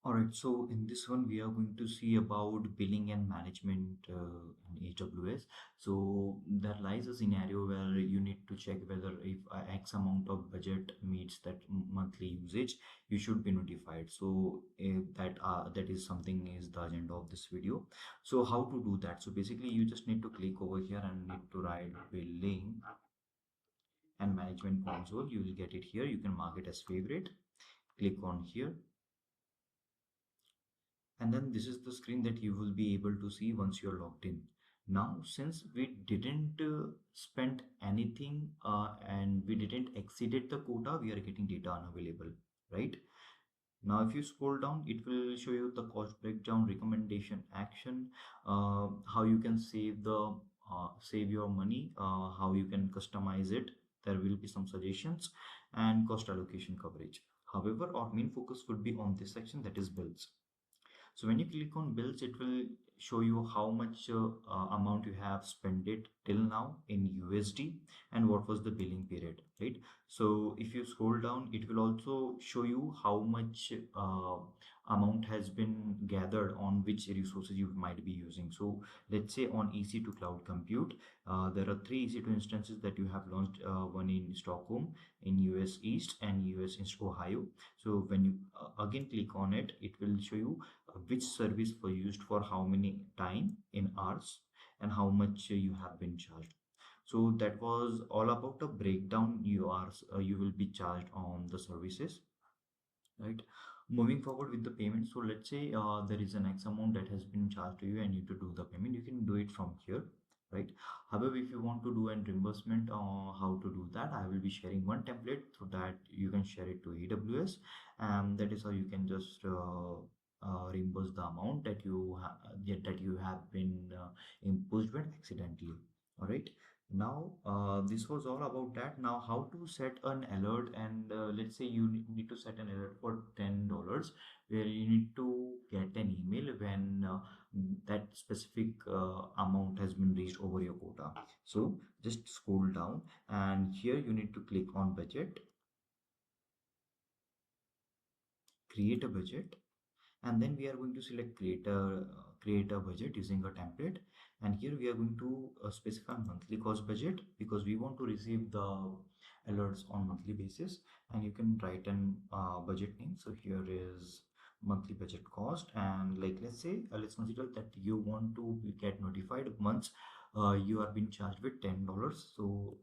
All right, so in this one, we are going to see about billing and management in AWS. So there lies a scenario where you need to check whether if X amount of budget meets that monthly usage, you should be notified. So that is something is the agenda of this video. So how to do that? So basically, you just need to click over here and need to write billing and management console. You will get it here. You can mark it as favorite. Click on here, and then this is the screen that you will be able to see once you're logged in. Now since we didn't spend anything and we didn't exceeded the quota, we are getting data unavailable, right? Now if you scroll down, it will show you the cost breakdown, recommendation, action, how you can save your money, how you can customize it. There will be some suggestions and cost allocation coverage. However, our main focus would be on this section, that is bills. So when you click on bills, it will show you how much amount you have spent it till now in USD and what was the billing period, right? So if you scroll down, it will also show you how much amount has been gathered on which resources you might be using. So let's say on EC2 cloud compute, there are three EC2 instances that you have launched, one in Stockholm, in US East and US East Ohio. So when you again click on it, it will show you which service was used for how many time in hours and how much you have been charged. So that was all about a breakdown. You will be charged on the services, right? Moving forward with the payment, so let's say there is an X amount that has been charged to you and you to do the payment, you can do it from here, right? However, if you want to do an reimbursement, how to do that, I will be sharing one template so that you can share it to AWS, and that is how you can just reimburse the amount that you have been imposed with accidentally. All right, now this was all about that. Now how to set an alert, and let's say you need to set an alert for $10, where you need to get an email when that specific amount has been reached over your quota. So just scroll down, and here you need to click on budget, create a budget, and then we are going to select create a budget using a template. And here we are going to specify monthly cost budget because we want to receive the alerts on monthly basis. And you can write an budget name. So here is monthly budget cost, and like let's say let's consider that you want to get notified once you are being charged with $10. So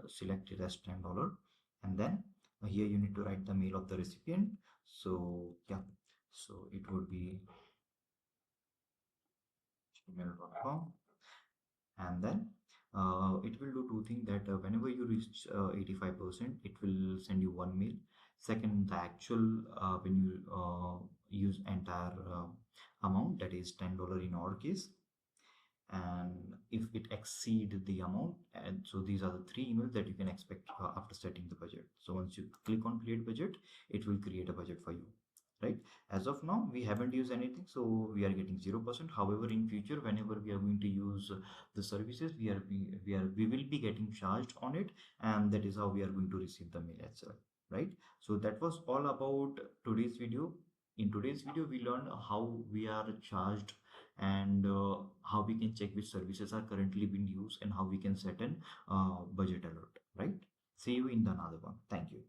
select it as $10, and then here you need to write the mail of the recipient. So yeah, so it would be gmail.com, and then it will do two things, that whenever you reach 85%, it will send you one mail. Second, the actual when you use entire amount, that is $10 in our case, and if it exceed the amount. And so these are the three emails that you can expect after setting the budget. So once you click on create budget, it will create a budget for you, right? As of now, we haven't used anything, so we are getting 0%. However, in future, whenever we are going to use the services, we will be getting charged on it, and that is how we are going to receive the mail as well, right? So that was all about today's video. In today's video, we learned how we are charged, and how we can check which services are currently being used, and how we can set an budget alert, right? See you in the another one. Thank you.